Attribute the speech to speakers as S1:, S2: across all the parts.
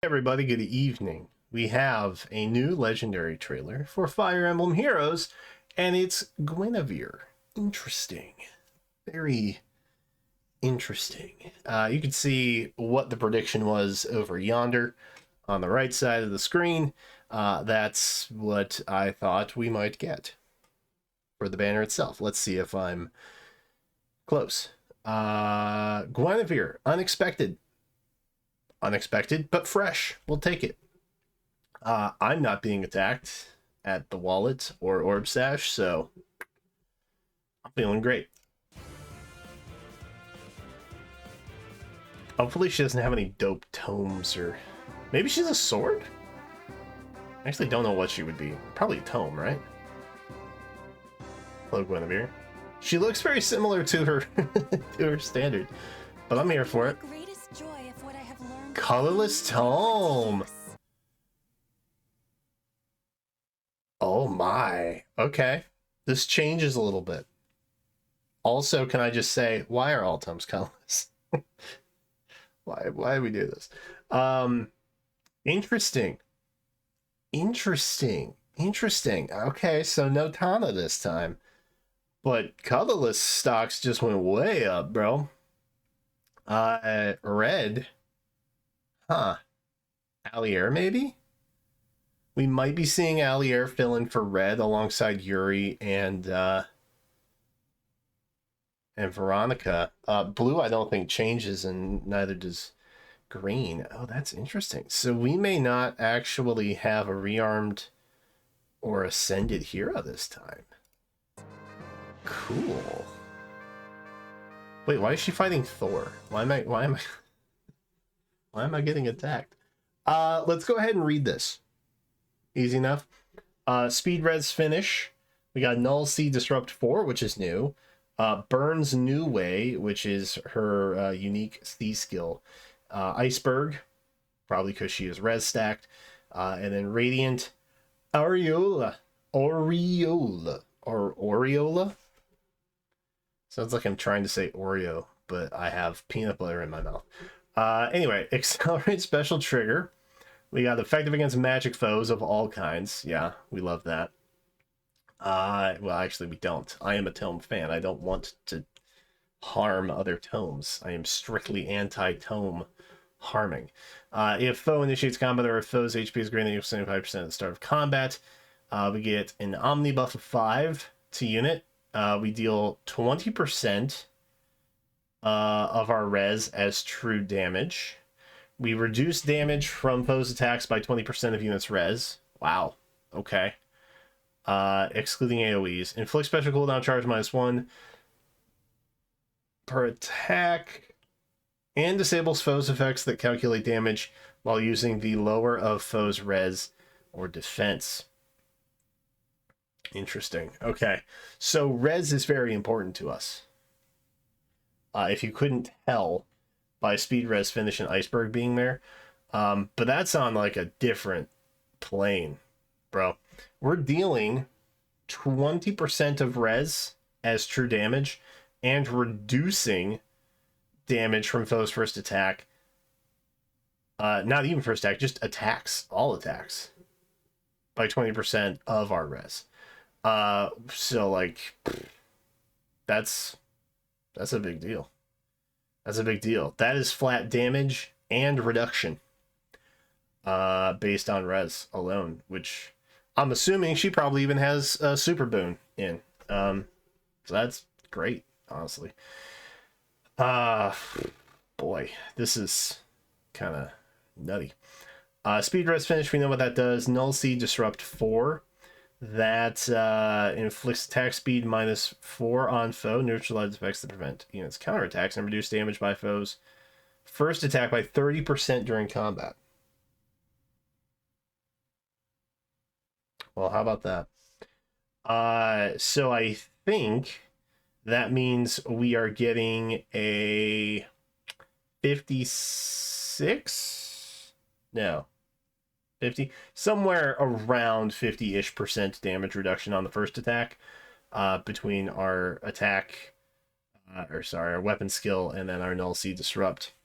S1: Everybody, good evening. We have a new legendary trailer for Fire Emblem Heroes, and it's Guinevere. Interesting. Very interesting. You can see what the prediction was over yonder on the right side of the screen. That's what I thought we might get for the banner itself. Let's see if I'm close. Guinevere, unexpected. Unexpected, but fresh. We'll take it. I'm not being attacked at the wallet or orb stash, so I'm feeling great. Hopefully she doesn't have any dope tomes, or maybe she's a sword? I actually don't know what she would be. Probably a tome, right? Hello, Guinevere. She looks very similar to her to her standard, but I'm here for it. Colorless tome. Oh my. Okay. This changes a little bit. Also, can I just say, why are all tomes colorless? Why do we do this? Interesting. Interesting. Okay, so no Tana this time. But colorless stocks just went way up, bro. Red. Huh. Allier, maybe? We might be seeing Allier fill in for red alongside Yuri and Veronica. Blue, I don't think changes, and neither does green. Oh, that's interesting. So we may not actually have a rearmed or ascended hero this time. Cool. Wait, why is she fighting Thor? Why am I getting attacked? Let's go ahead and read this. Easy enough. Speed Res finish. We got Null Sea Disrupt 4, which is new. Burns New Way, which is her unique sea skill. Iceberg, probably because she is res stacked. And then Radiant Aureola. Aureola? Sounds like I'm trying to say Oreo, but I have peanut butter in my mouth. Anyway, Accelerate Special Trigger. We got effective against magic foes of all kinds. Yeah, we love that. Well, actually, we don't. I am a tome fan. I don't want to harm other tomes. I am strictly anti-tome harming. If foe initiates combat or if foe's HP is greater than 75% at the start of combat, we get an Omni buff of 5 to unit. We deal 20% of our res as true damage. We reduce damage from foes' attacks by 20% of units res. Wow. Okay. Excluding AoEs. Inflict special cooldown charge -1 per attack. And disables foes' effects that calculate damage while using the lower of foes' res or defense. Interesting. Okay. So res is very important to us. If you couldn't tell by Speed Res Finish and Iceberg being there. But that's on like a different plane, bro. We're dealing 20% of res as true damage and reducing damage from foe's first attack. Not even first attack, just attacks, all attacks, by 20% of our res. So like that's a big deal. That's a big deal. That is flat damage and reduction based on res alone, which I'm assuming she probably even has a super boon in. So that's great, honestly. Boy, this is kind of nutty. Speed Res Finish, we know what that does. Null Sea Disrupt 4. That inflicts attack speed -4 on foe, neutralize effects that prevent units counterattacks, and reduce damage by foes first attack by 30% during combat. Well, how about that? So I think that means we are getting a 56? No. 50, somewhere around 50-ish% damage reduction on the first attack between our attack, our weapon skill, and then our Null Sea Disrupt.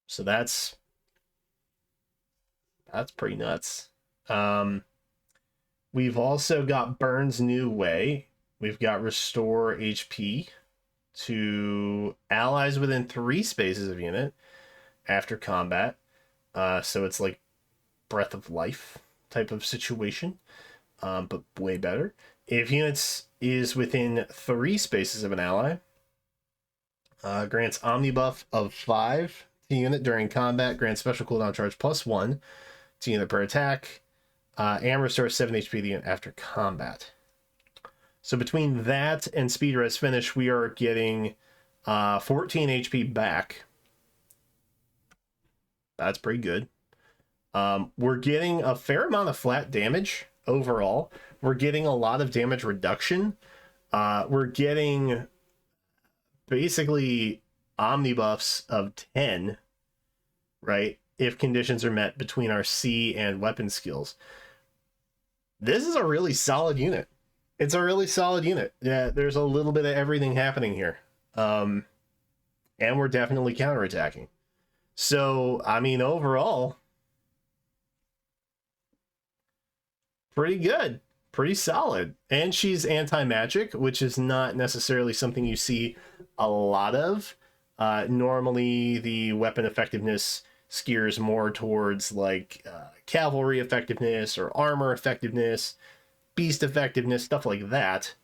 S1: So that's That's pretty nuts. We've also got Burns New Way. We've got Restore HP to allies within 3 spaces of unit after combat. So it's like Breath of Life type of situation, but way better. If units is within 3 spaces of an ally, grants Omnibuff of 5 to unit during combat, grants special cooldown charge +1 to unit per attack, and restores 7 HP to unit after combat. So between that and Speed Res Finish, we are getting 14 HP back. That's pretty good. We're getting a fair amount of flat damage overall. We're getting a lot of damage reduction. We're getting basically omnibuffs of 10, right? If conditions are met between our C and weapon skills. This is a really solid unit. It's a really solid unit. Yeah, there's a little bit of everything happening here. And we're definitely counterattacking. So, I mean, overall, pretty good. Pretty solid. And she's anti-magic, which is not necessarily something you see a lot of. Normally, the weapon effectiveness steers more towards like cavalry effectiveness or armor effectiveness, beast effectiveness, stuff like that.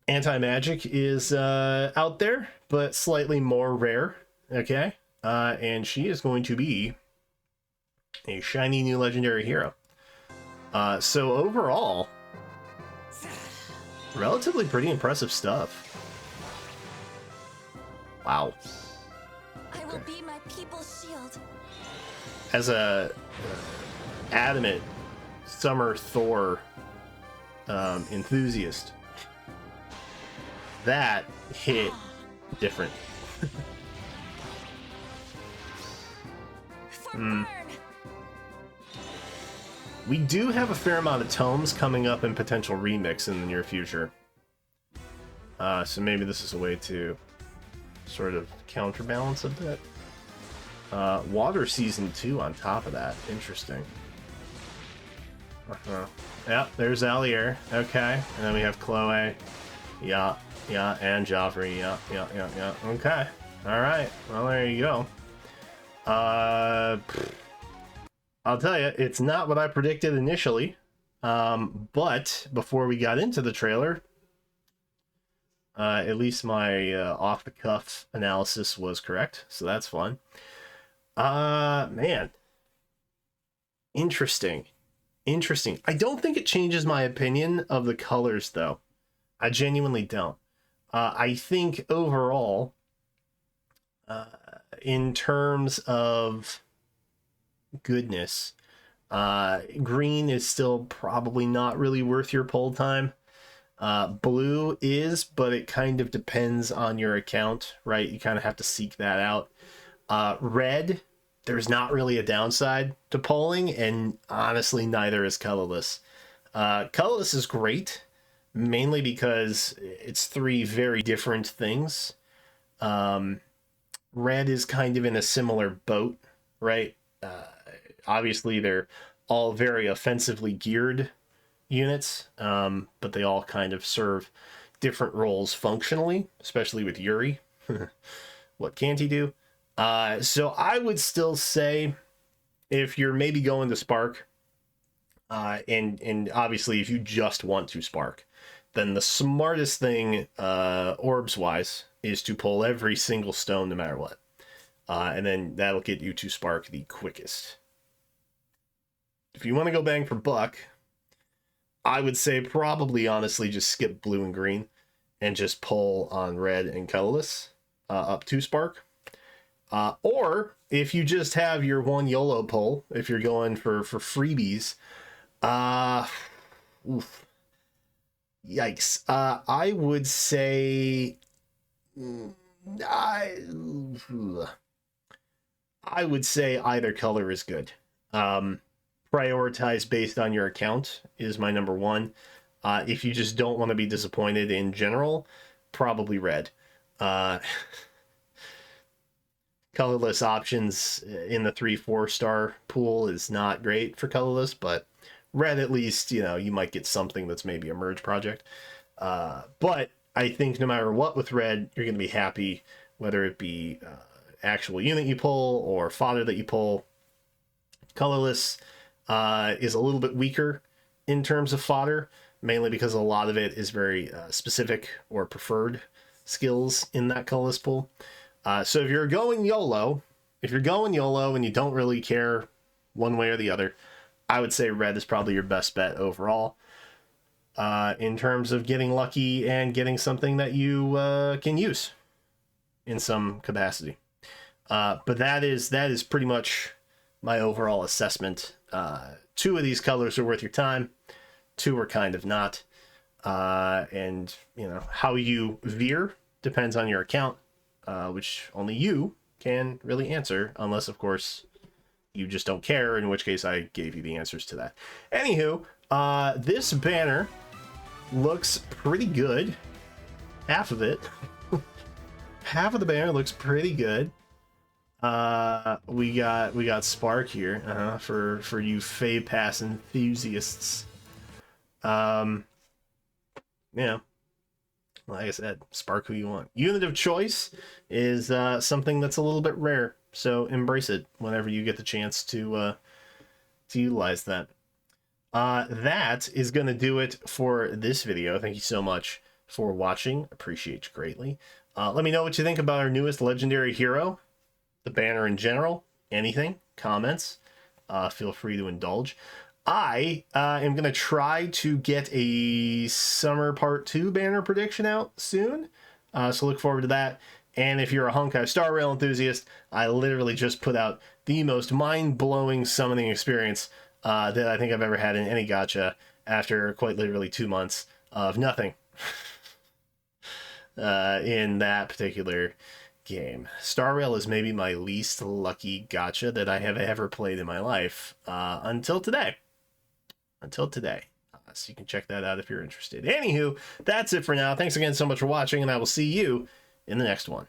S1: Anti-magic is out there, but slightly more rare. Okay, and she is going to be a shiny new legendary hero. So overall, relatively pretty impressive stuff. Wow.
S2: I will be my people's shield.
S1: As a adamant Summer Thor enthusiast, that hit different. We do have a fair amount of tomes coming up in potential remix in the near future. So maybe this is a way to sort of counterbalance a bit. Water Season 2 on top of that. Interesting. Yeah, there's Allier. Okay. And then we have Chloe. Yeah, and Joffrey. Yeah. Okay. Alright. Well, there you go. I'll tell you, it's not what I predicted initially. But before we got into the trailer, at least my off-the-cuff analysis was correct, so that's fun. Man. Interesting. I don't think it changes my opinion of the colors, though. I genuinely don't. I think overall, in terms of goodness, green is still probably not really worth your pull time. Blue is, but it kind of depends on your account, right? You kind of have to seek that out. Red, there's not really a downside to polling, and honestly, neither is colorless. Colorless is great, mainly because it's 3 very different things. Red is kind of in a similar boat, right? Obviously, they're all very offensively geared units, but they all kind of serve different roles functionally, especially with Yuri. What can't he do? So I would still say, if you're maybe going to Spark, and obviously if you just want to Spark, then the smartest thing, orbs-wise, is to pull every single stone no matter what. And then that'll get you to Spark the quickest. If you want to go bang for buck, I would say probably honestly just skip blue and green and just pull on red and colorless up to Spark. Or if you just have your one YOLO pull, if you're going for freebies, yikes. I would say I would say either color is good. Prioritize based on your account is my number one. If you just don't want to be disappointed in general, probably red. colorless options in the 3-4 star pool is not great for colorless, but red, at least, you know, you might get something that's maybe a merge project. But I think no matter what with red, you're going to be happy, whether it be actual unit you pull or fodder that you pull. Colorless is a little bit weaker in terms of fodder, mainly because a lot of it is very specific or preferred skills in that colorless pool. So if you're going YOLO, and you don't really care one way or the other, I would say red is probably your best bet overall in terms of getting lucky and getting something that you can use in some capacity. But that is pretty much my overall assessment. 2 of these colors are worth your time. 2 are kind of not. And, you know, how you veer depends on your account, which only you can really answer, unless, of course, you just don't care, in which case I gave you the answers to that. Anywho, this banner looks pretty good. Half of it. Half of the banner looks pretty good. We got Spark here for you Fey Pass enthusiasts. Yeah, like I said, Spark who you want. Unit of choice is something that's a little bit rare, so embrace it whenever you get the chance to utilize that. That is going to do it for this video. Thank you so much for watching. Appreciate you greatly. Let me know what you think about our newest legendary hero, the banner in general, anything, comments. Feel free to indulge. I am going to try to get a summer part 2 banner prediction out soon. So look forward to that. And if you're a Honkai Star Rail enthusiast, I literally just put out the most mind-blowing summoning experience that I think I've ever had in any gacha after quite literally 2 months of nothing in that particular game. Star Rail is maybe my least lucky gacha that I have ever played in my life until today. So you can check that out if you're interested. Anywho, that's it for now. Thanks again so much for watching, and I will see you in the next one.